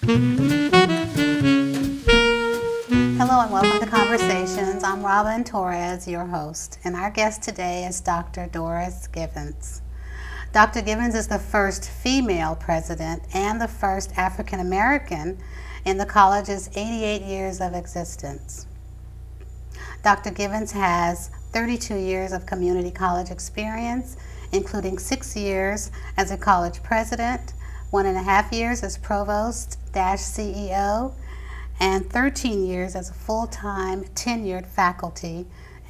Hello and welcome to Conversations. I'm Robin Torres, your host, and our guest today is Dr. Doris Givens. Dr. Givens is the first female president and the first African American in the college's 88 years of existence. Dr. Givens has 32 years of community college experience, including 6 years as a college president, 1.5 years as provost-CEO, and 13 years as a full-time tenured faculty,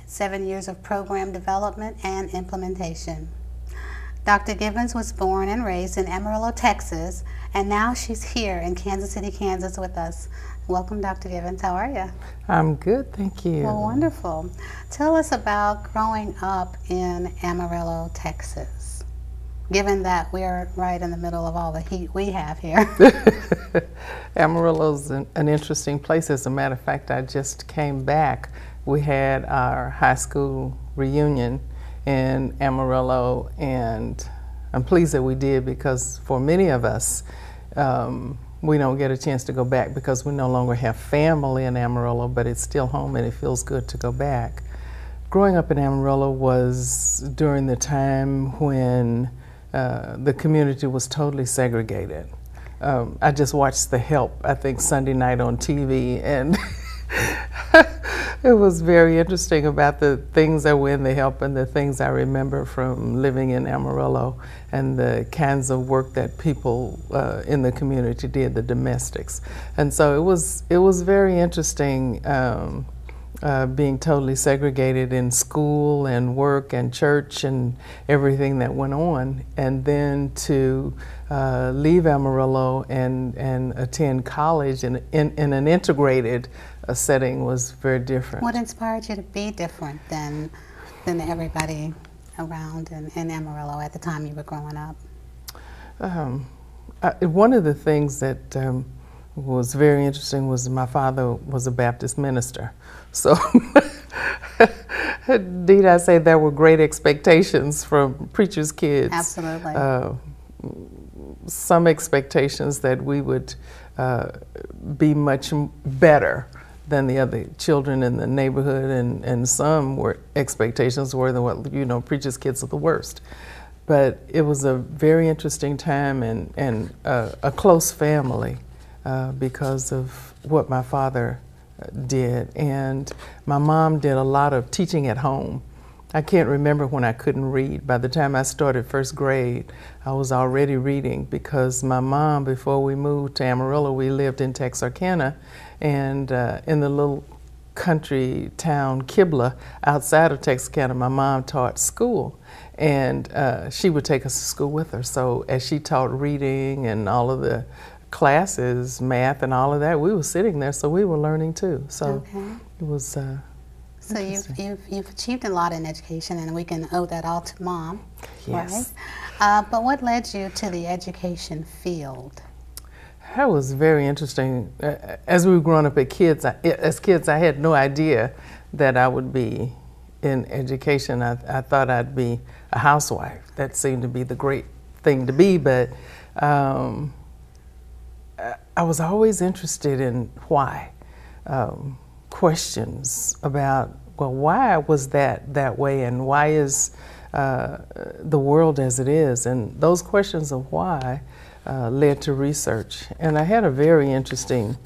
7 years of program development and implementation. Dr. Givens was born and raised in Amarillo, Texas, and now she's here in Kansas City, Kansas with us. Welcome, Dr. Givens. How are you? I'm good, thank you. Well, wonderful. Tell us about growing up in Amarillo, Texas, given that we're right in the middle of all the heat we have here. Amarillo's an interesting place. As a matter of fact, I just came back. We had our high school reunion in Amarillo, and I'm pleased that we did, because for many of us, we don't get a chance to go back because we no longer have family in Amarillo, but it's still home and it feels good to go back. Growing up in Amarillo was during the time when the community was totally segregated. I just watched The Help, I think, Sunday night on TV, and it was very interesting about the things that were in The Help and the things I remember from living in Amarillo and the kinds of work that people in the community did, the domestics. And so it was very interesting being totally segregated in school and work and church and everything that went on, and then to leave Amarillo and attend college in an integrated setting was very different. What inspired you to be different than everybody around in Amarillo at the time you were growing up? One of the things that was very interesting was my father was a Baptist minister. So need I say there were great expectations from preachers' kids. Absolutely. Some expectations that we would be much better than the other children in the neighborhood, and some were expectations were that, well, you know, preachers' kids are the worst. But it was a very interesting time and a close family because of what my father did. And my mom did a lot of teaching at home. I can't remember when I couldn't read. By the time I started first grade, I was already reading, because my mom, before we moved to Amarillo, we lived in Texarkana, and in the little country town Kibla outside of Texarkana, my mom taught school, and she would take us to school with her. So as she taught reading and all of the classes, math and all of that, we were sitting there, so we were learning too. So it was so you've achieved a lot in education, and we can owe that all to Mom, yes. Right? But what led you to the education field? That was very interesting. As we were growing up as kids, I had no idea that I would be in education. I thought I'd be a housewife. That seemed to be the great thing to be, but I was always interested in why. Questions about, well, why was that way, and why is the world as it is? And those questions of why led to research. And I had a very interesting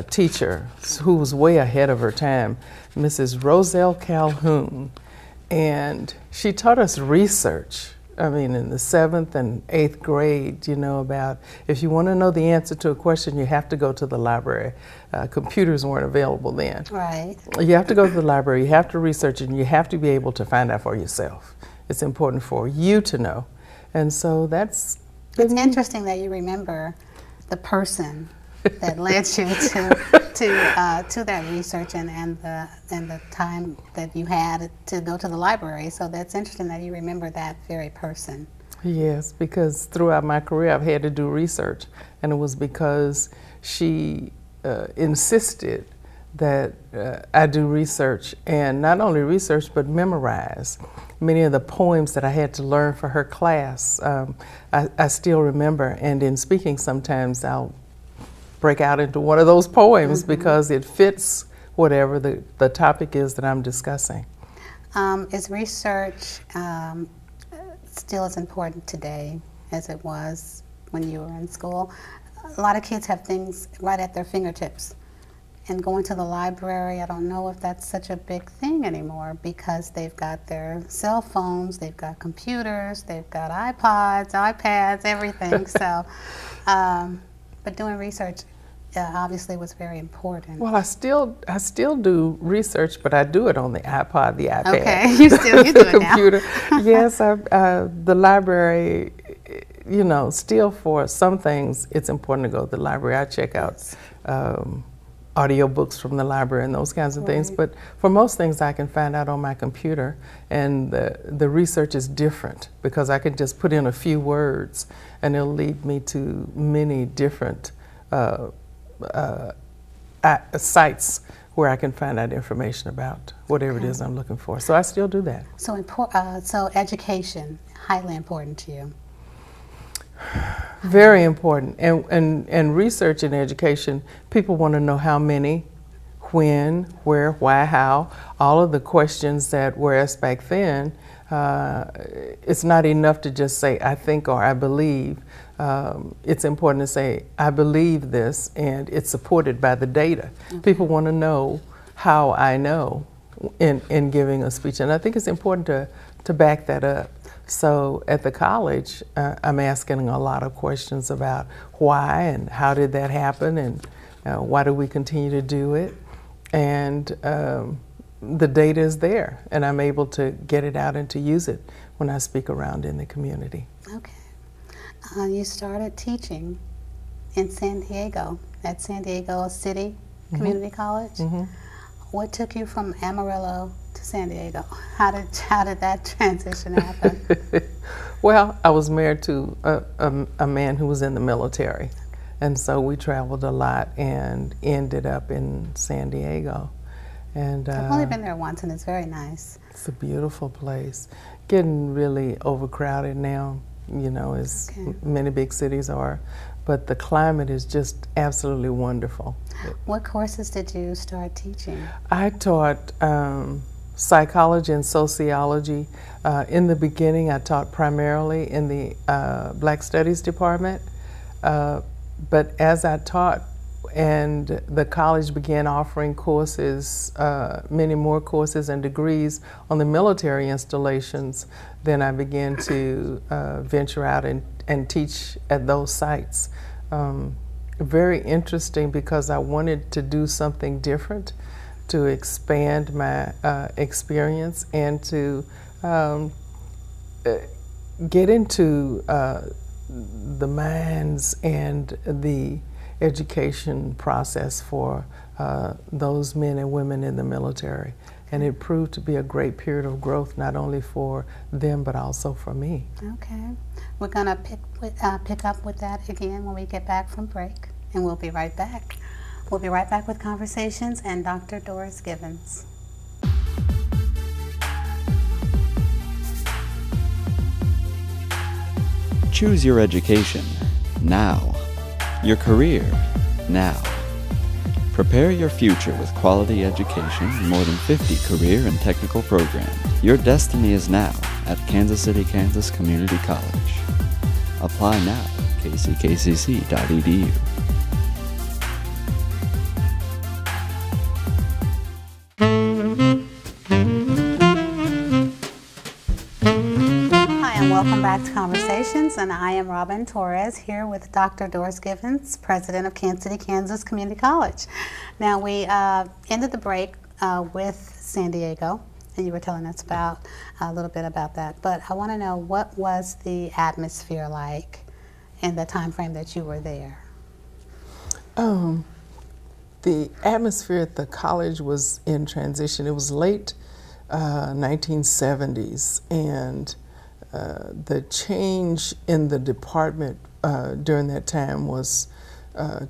teacher who was way ahead of her time, Mrs. Roselle Calhoun, and she taught us research. I mean, in the 7th and 8th grade, you know, about if you want to know the answer to a question, you have to go to the library. Computers weren't available then. Right. You have to go to the library, you have to research it, and you have to be able to find out for yourself. It's important for you to know. And so that's... It's interesting that you remember the person that led you to that research and the time that you had to go to the library. So that's interesting that you remember that very person. Yes, because throughout my career I've had to do research, and it was because she insisted that I do research, and not only research but memorize many of the poems that I had to learn for her class. I still remember, and in speaking sometimes I'll break out into one of those poems because it fits whatever the topic is that I'm discussing. Is research still as important today as it was when you were in school? A lot of kids have things right at their fingertips. And going to the library, I don't know if that's such a big thing anymore because they've got their cell phones, they've got computers, they've got iPods, iPads, everything. So, but doing research obviously was very important. Well, I still do research, but I do it on the iPod, the iPad. Okay, you do it computer. now. Yes, the library. You know, still for some things, it's important to go to the library. I check out audio books from the library and those kinds of things. But for most things, I can find out on my computer, and the research is different because I can just put in a few words, and it'll lead me to many different sites where I can find out information about whatever it is I'm looking for. So I still do that. So, so education, highly important to you. Very important. And research and education, people want to know how many, when, where, why, how. All of the questions that were asked back then, it's not enough to just say, I think or I believe. It's important to say, I believe this, and it's supported by the data. People want to know how I know in giving a speech. And I think it's important to back that up. So at the college, I'm asking a lot of questions about why and how did that happen and why do we continue to do it. And the data is there, and I'm able to get it out and to use it when I speak around in the community. Okay. You started teaching in San Diego, at San Diego City Community College. What took you from Amarillo to San Diego? How did that transition happen? Well, I was married to a man who was in the military, and so we traveled a lot and ended up in San Diego. And I've only been there once, and it's very nice. It's a beautiful place. Getting really overcrowded now, you know, as many big cities are, but the climate is just absolutely wonderful. What courses did you start teaching? I taught psychology and sociology. In the beginning, I taught primarily in the Black Studies department, but as I taught and the college began offering courses, many more courses and degrees on the military installations, then I began to venture out and teach at those sites. Very interesting because I wanted to do something different, to expand my experience and to get into the minds and the education process for those men and women in the military. And it proved to be a great period of growth, not only for them, but also for me. Okay. We're going to pick up with that again when we get back from break, and we'll be right back. We'll be right back with Conversations and Dr. Doris Givens. Choose your education now. Your career now. Prepare your future with quality education in more than 50 career and technical programs. Your destiny is now at Kansas City, Kansas Community College. Apply now at kckcc.edu. Welcome back to Conversations, and I am Robin Torres here with Dr. Doris Givens, president of Kansas City, Kansas Community College. Now, we ended the break with San Diego, and you were telling us about a little bit about that. But I want to know, what was the atmosphere like in the time frame that you were there? The atmosphere at the college was in transition. It was late 1970s, and the change in the department during that time was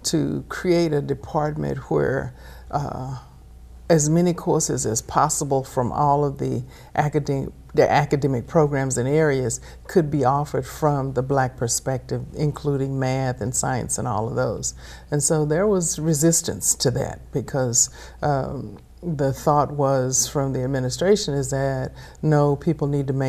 to create a department where as many courses as possible from all of the their academic programs and areas could be offered from the Black perspective, including math and science and all of those. And so there was resistance to that because the thought was from the administration is that no, people need to be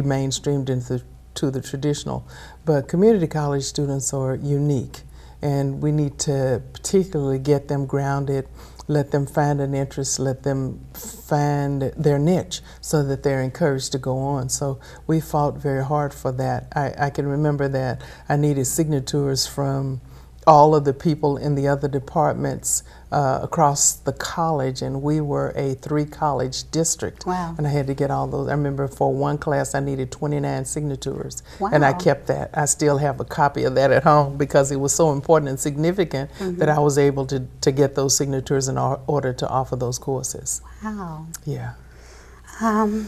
mainstreamed into the traditional, but community college students are unique, and we need to particularly get them grounded, let them find an interest, let them find their niche so that they're encouraged to go on. So we fought very hard for that. I can remember that I needed signatures from all of the people in the other departments across the college, and we were a 3-college district. Wow. And I had to get all those. I remember for one class I needed 29 signatures. Wow. And I kept that. I still have a copy of that at home because it was so important and significant that I was able to get those signatures in order to offer those courses. Wow. Yeah.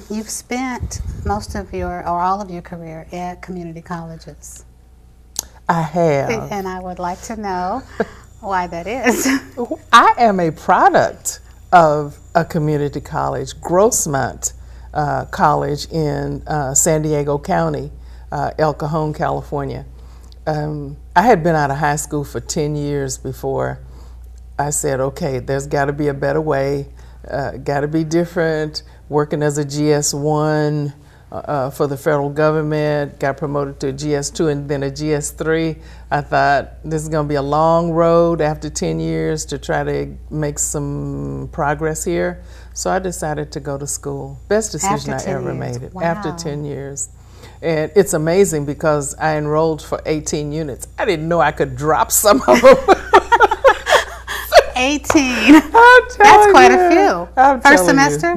You've spent most of your, or all of your career at community colleges. I have. And I would like to know why that is. I am a product of a community college, Grossmont College in San Diego County, El Cajon, California. I had been out of high school for 10 years before I said, okay, there's got to be a better way, got to be different. Working as a GS1 for the federal government, got promoted to a GS2 and then a GS3. I thought this is going to be a long road after 10 years to try to make some progress here. So I decided to go to school. Best decision I ever made Wow. after 10 years. And it's amazing because I enrolled for 18 units. I didn't know I could drop some of them. 18. That's quite a few. First semester?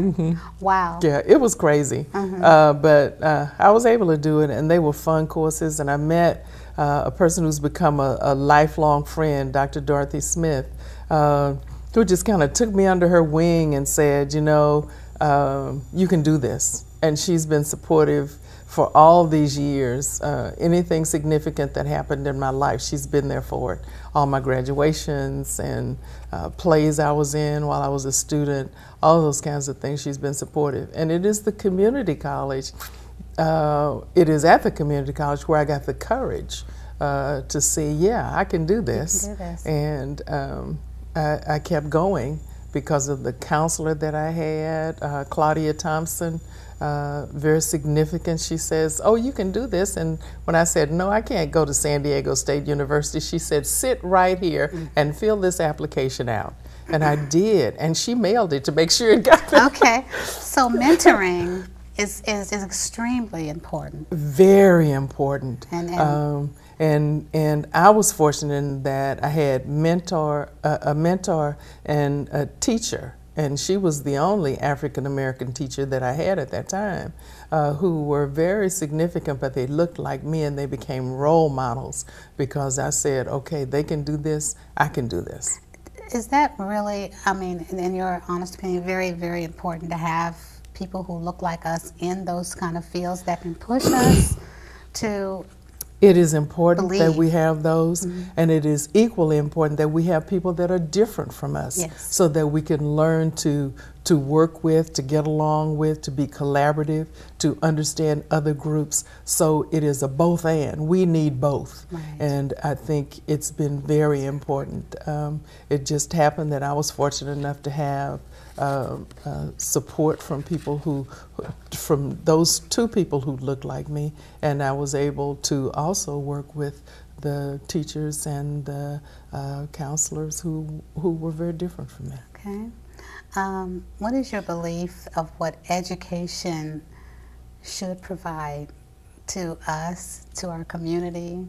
Wow. Yeah, it was crazy. But I was able to do it, and they were fun courses. And I met a person who's become a lifelong friend, Dr. Dorothy Smith, who just kind of took me under her wing and said, you know, you can do this. And she's been supportive for all these years. Anything significant that happened in my life, she's been there for it. All my graduations and plays I was in while I was a student, all those kinds of things, she's been supportive. And it is the community college, it is at the community college where I got the courage to see, yeah, I can do this. You can do this. And I kept going because of the counselor that I had, Claudia Thompson. Very significant. She says, oh, you can do this. And when I said, no, I can't go to San Diego State University, she said, sit right here and fill this application out. And I did. And she mailed it to make sure it got there. Okay. So mentoring is extremely important. Very important. And I was fortunate in that I had a mentor and a teacher. And she was the only African-American teacher that I had at that time who were very significant, but they looked like me and they became role models because I said, okay, they can do this, I can do this. Is that really, I mean, in your honest opinion, very, very important to have people who look like us in those kind of fields that can push us to It is important believe. that we have those, and it is equally important that we have people that are different from us, Yes. so that we can learn to work with, to get along with, to be collaborative, to understand other groups. So it is a both and. We need both. Right. And I think it's been very important. It just happened that I was fortunate enough to have support from people from those two people who looked like me, and I was able to also work with the teachers and the counselors who were very different from me. Okay. What is your belief of what education should provide to us, to our community,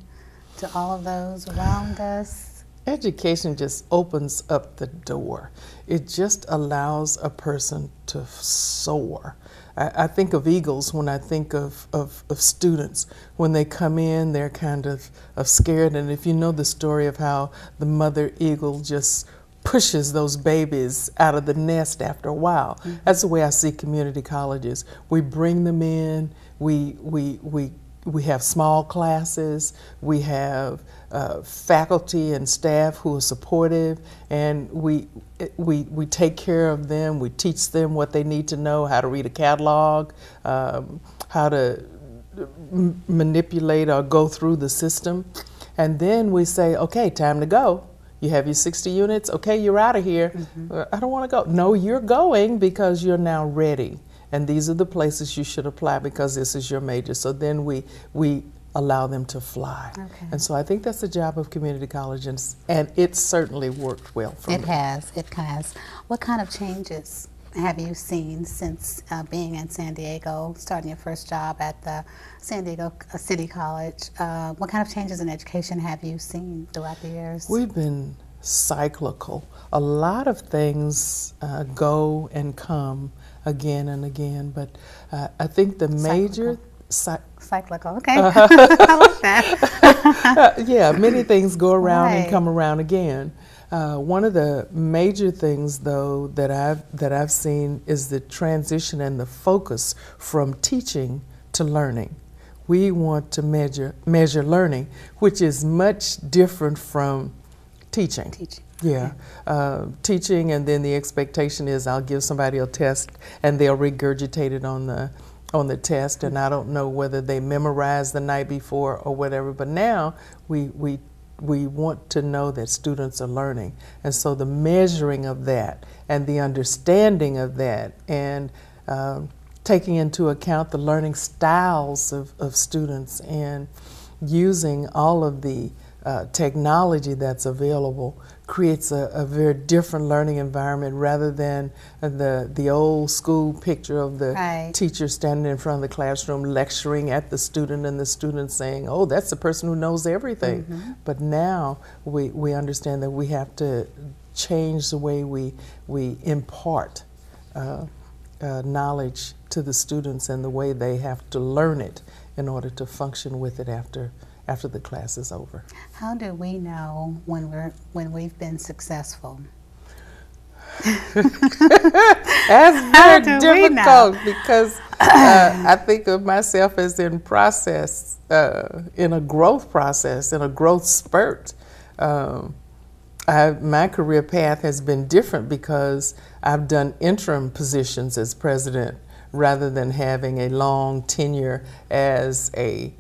to all of those around us? Education just opens up the door. It just allows a person to soar. I think of eagles when I think of students. When they come in, they're kind of scared. And if you know the story of how the mother eagle just pushes those babies out of the nest after a while. That's the way I see community colleges. We bring them in, we we have small classes, we have faculty and staff who are supportive, and we take care of them. We teach them what they need to know, how to read a catalog, how to manipulate or go through the system. And then we say, okay, time to go. You have your 60 units, okay, you're out of here. I don't want to go. No, you're going because you're now ready. And these are the places you should apply because this is your major. So then we allow them to fly. Okay. And so I think that's the job of community college, and it certainly worked well for me. It has. What kind of changes have you seen since being in San Diego, starting your first job at the San Diego City College? What kind of changes in education have you seen throughout the years? We've been cyclical. A lot of things go and come again and again, but I think the major... Cyclical, okay. I like that. Yeah, many things go around Right. and come around again. One of the major things, though, that I've seen is the transition and the focus from teaching to learning. We want to measure learning, which is much different from teaching. Yeah, teaching, and then the expectation is I'll give somebody a test and they'll regurgitate it on the test, and I don't know whether they memorized the night before or whatever. But now we want to know that students are learning, and so the measuring of that and the understanding of that, and taking into account the learning styles of students, and using all of the technology that's available creates a very different learning environment rather than the old school picture of the Right. teacher standing in front of the classroom lecturing at the student and the student saying, oh, that's the person who knows everything. But now we understand that we have to change the way we impart knowledge to the students and the way they have to learn it in order to function with it after the class is over. How do we know when we've been successful? That's very difficult because I think of myself as in process, in a growth process, in a growth spurt. My career path has been different because I've done interim positions as president rather than having a long tenure as a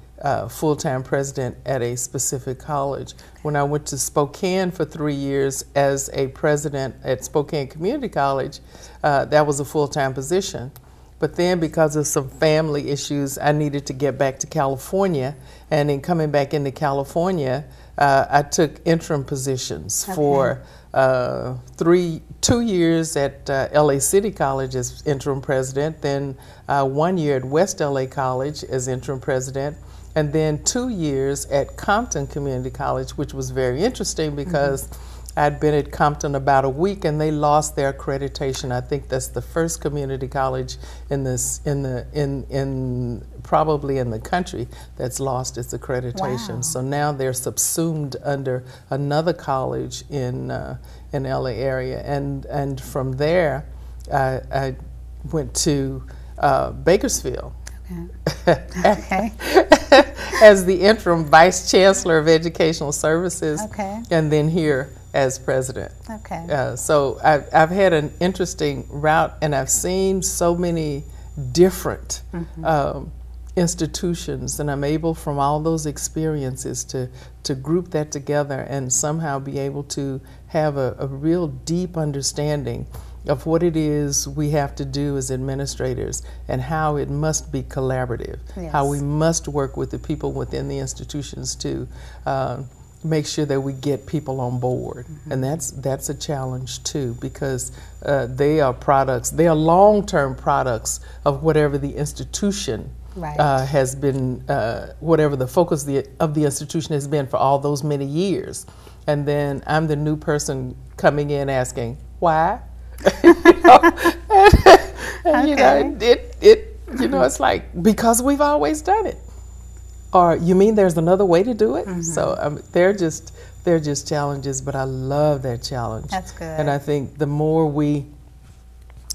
full-time president at a specific college. When I went to Spokane for 3 years as a president at Spokane Community College, that was a full-time position. But then because of some family issues, I needed to get back to California. And in coming back into California, I took interim positions for 2 years at LA City College as interim president, then 1 year at West LA College as interim president, and then 2 years at Compton Community College, which was very interesting because I'd been at Compton about a week and they lost their accreditation. I think that's the first community college probably in the country that's lost its accreditation. Wow. So now they're subsumed under another college in LA area, and from there I went to Bakersfield. Okay. As the interim vice chancellor of educational services, Okay. and then here as president. Okay. So I've had an interesting route, and I've seen so many different institutions, and I'm able from all those experiences to group that together and somehow be able to have a real deep understanding of what it is we have to do as administrators and how it must be collaborative, Yes. how we must work with the people within the institutions to make sure that we get people on board. And that's a challenge too, because they are long-term products of whatever the institution Right. has been, whatever the focus of the institution has been for all those many years. And then I'm the new person coming in asking, why? It's like, because we've always done it. Or you mean there's another way to do it? So they're just challenges, but I love that challenge. That's good. And I think the more we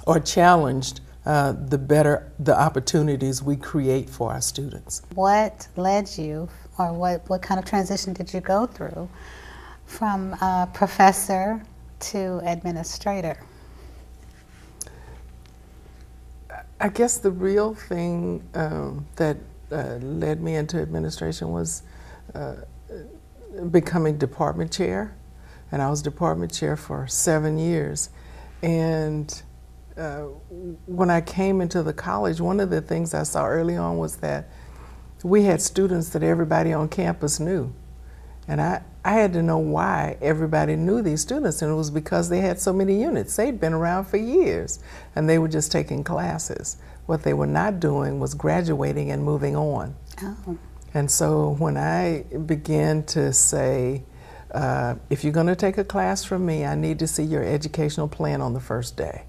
are challenged, the better the opportunities we create for our students. What led you, or what kind of transition did you go through from professor to administrator? I guess the real thing that led me into administration was becoming department chair, and I was department chair for 7 years. And when I came into the college, one of the things I saw early on was that we had students that everybody on campus knew. And I had to know why everybody knew these students, and it was because they had so many units. They'd been around for years, and they were just taking classes. What they were not doing was graduating and moving on. Oh. And so when I began to say, if you're going to take a class from me, I need to see your educational plan on the first day.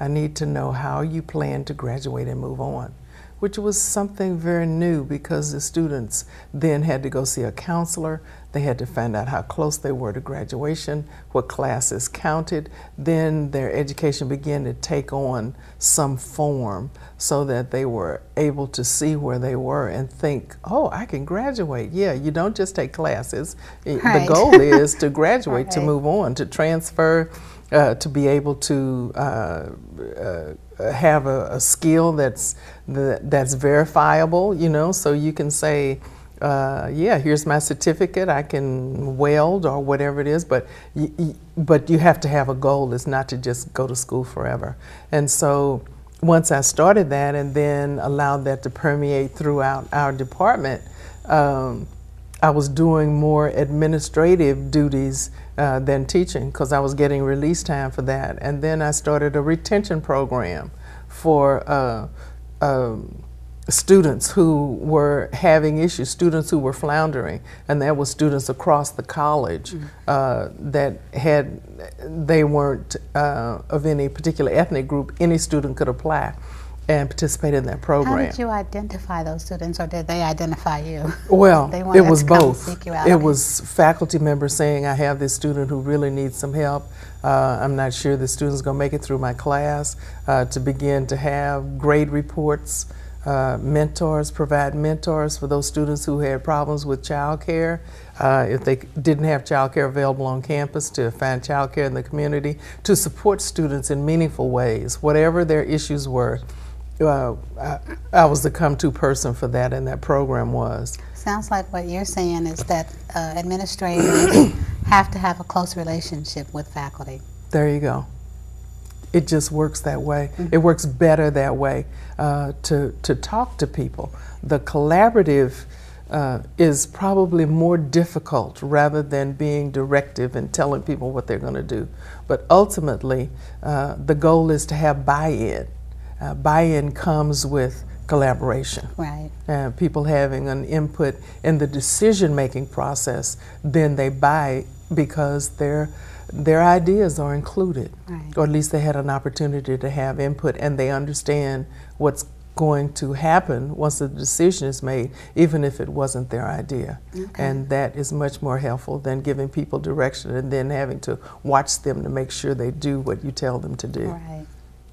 I need to know how you plan to graduate and move on, which was something very new because the students then had to go see a counselor. They had to find out how close they were to graduation, what classes counted. Then their education began to take on some form so that they were able to see where they were and think, oh, I can graduate. Yeah, you don't just take classes. Right. The goal is to graduate, Right. to move on, to transfer, to be able to have a skill that's verifiable, you know, so you can say, yeah, here's my certificate, I can weld or whatever it is, but you have to have a goal. It's not to just go to school forever. And so once I started that and then allowed that to permeate throughout our department, I was doing more administrative duties than teaching because I was getting release time for that. And then I started a retention program for students who were having issues, students who were floundering, and that was students across the college that they weren't of any particular ethnic group. Any student could apply and participate in that program. How did you identify those students, or did they identify you? Well, They it wanted was to come both. seek you out. It was faculty members saying, I have this student who really needs some help. I'm not sure the student's going to make it through my class, to begin to have grade reports, mentors, provide mentors for those students who had problems with child care. If they didn't have child care available on campus, to find child care in the community, to support students in meaningful ways, whatever their issues were. I was the come-to person for that, and that program was. Sounds like what you're saying is that administrators have to have a close relationship with faculty. There you go. It just works that way. It works better that way, to talk to people. The collaborative is probably more difficult rather than being directive and telling people what they're going to do. But ultimately, the goal is to have buy-in. Buy-in comes with collaboration. Right. People having an input in the decision-making process, then they buy because their ideas are included, Right. or at least they had an opportunity to have input, and they understand what's going to happen once the decision is made, even if it wasn't their idea. Okay. And that is much more helpful than giving people direction and then having to watch them to make sure they do what you tell them to do. Right.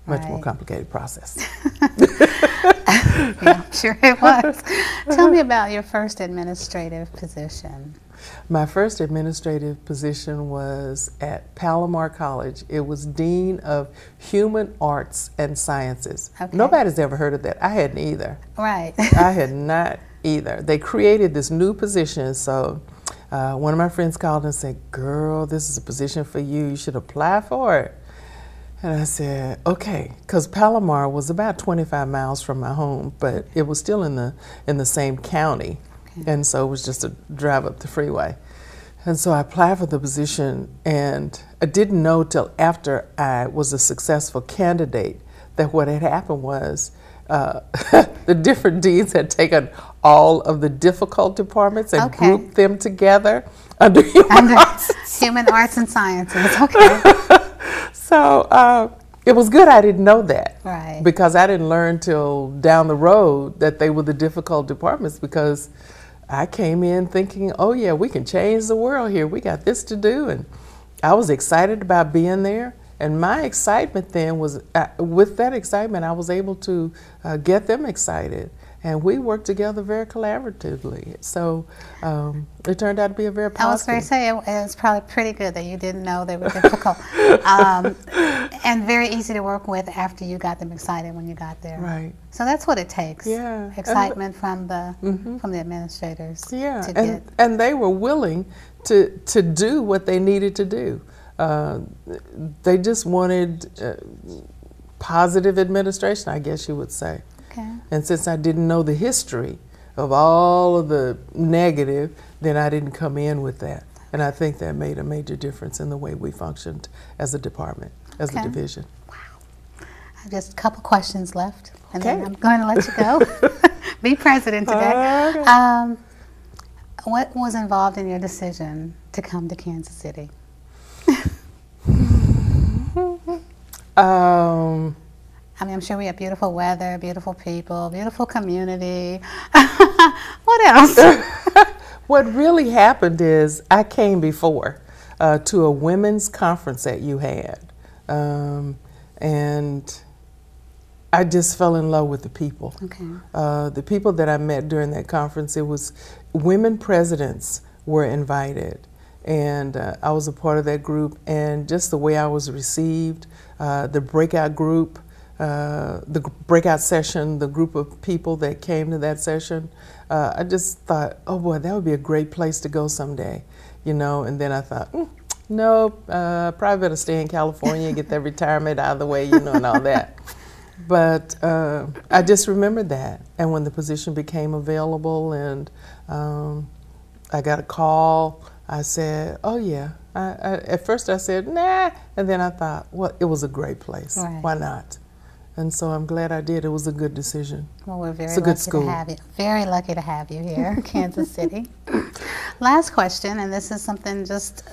Much more Right. complicated process. Yeah, I'm sure it was. Tell me about your first administrative position. My first administrative position was at Palomar College. It was Dean of Human Arts and Sciences. Okay. Nobody's ever heard of that. I hadn't either. Right. I had not either. They created this new position, so one of my friends called and said, "Girl, this is a position for you. You should apply for it." And I said, okay, because Palomar was about 25 miles from my home, but it was still in the same county. Okay. And so it was just a drive up the freeway. And so I applied for the position, and I didn't know till after I was a successful candidate that what had happened was the different deans had taken all of the difficult departments and Okay. grouped them together under Under Human Arts and Sciences. Okay. So it was good I didn't know that. Right. Because I didn't learn till down the road that they were the difficult departments, because I came in thinking, oh yeah, we can change the world here. We got this to do. And I was excited about being there. And my excitement then was, with that excitement, I was able to get them excited. And we worked together very collaboratively. So it turned out to be a very positive. I was going to say, it was probably pretty good that you didn't know they were difficult. And very easy to work with after you got them excited when you got there. Right. So that's what it takes. Yeah. Excitement from the administrators. Yeah. To and they were willing to do what they needed to do. They just wanted positive administration, I guess you would say. Okay. And since I didn't know the history of all of the negative, then I didn't come in with that. And I think that made a major difference in the way we functioned as a department, as a division. Wow. I have just a couple questions left, and then Okay. I'm going to let you go. Be president today. Okay. What was involved in your decision to come to Kansas City? I mean, I'm sure we have beautiful weather, beautiful people, beautiful community. What else? What really happened is I came before to a women's conference that you had. And I just fell in love with the people. Okay. The people that I met during that conference, it was women presidents were invited. And I was a part of that group, and just the way I was received, the breakout group, the breakout session, the group of people that came to that session, I just thought, oh boy, that would be a great place to go someday, you know. And then I thought, no, probably better stay in California and get that retirement out of the way, you know, and all that. But I just remembered that, and when the position became available, and I got a call, I said, oh yeah. At first I said, nah, and then I thought, well, it was a great place. Right. Why not? And so I'm glad I did. It was a good decision. Well, we're very It's a good lucky school. to have you. Very lucky to have you here, Kansas City. Last question, and this is something just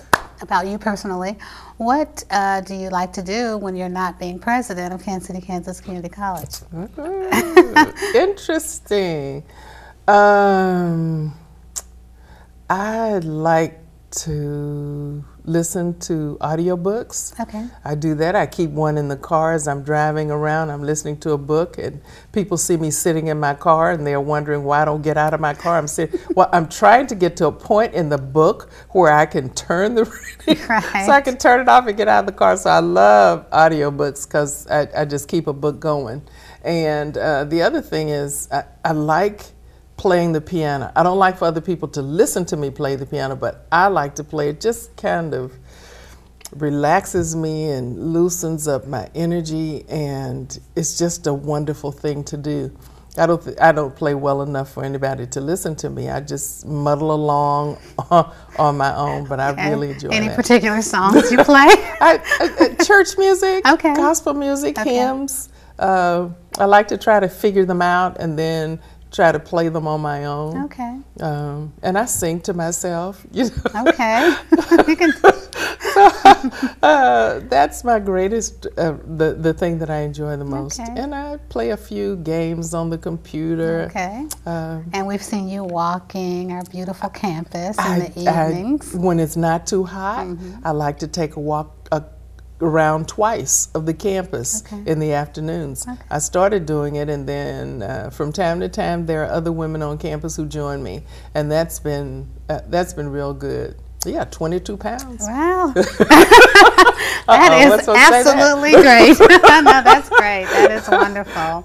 about you personally. What do you like to do when you're not being president of Kansas City, Kansas Community College? Interesting. I like to listen to audiobooks. Okay. I do that. I keep one in the car as I'm driving around. I'm listening to a book, and people see me sitting in my car, and they're wondering why I don't get out of my car. Well, I'm trying to get to a point in the book where I can turn the reading, Right. so I can turn it off and get out of the car. So I love audiobooks because I just keep a book going. And the other thing is I like playing the piano. I don't like for other people to listen to me play the piano, but I like to play it. Just kind of relaxes me and loosens up my energy, and it's just a wonderful thing to do. I don't play well enough for anybody to listen to me. I just muddle along on my own, but I really enjoy Any that. particular songs you play? Church music, Okay. gospel music, Okay. hymns. I like to try to figure them out and then try to play them on my own. Okay. And I sing to myself. You know? Okay. You can. That's my greatest, the thing that I enjoy the most. Okay. And I play a few games on the computer. Okay. And we've seen you walking our beautiful campus in the evenings. When it's not too hot, I like to take a walk around twice of the campus in the afternoons. Okay. I started doing it, and then from time to time there are other women on campus who join me, and that's been real good. Yeah, 22 pounds. Wow. That is absolutely great. No, that's great. That is wonderful.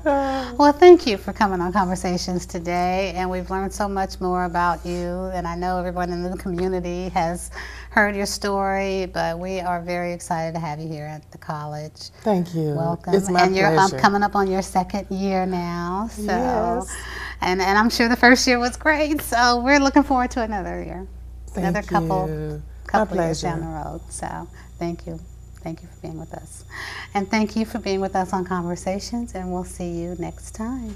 Well, thank you for coming on Conversations today, and we've learned so much more about you, and I know everyone in the community has heard your story, but we are very excited to have you here at the college. Thank you. Welcome. It's my and you're pleasure. coming up on your second year now, so Yes. and I'm sure the first year was great, so we're looking forward to another year. Another Thank couple you. couple My years down the pleasure. road. So thank you. Thank you for being with us. And thank you for being with us on Conversations, and we'll see you next time.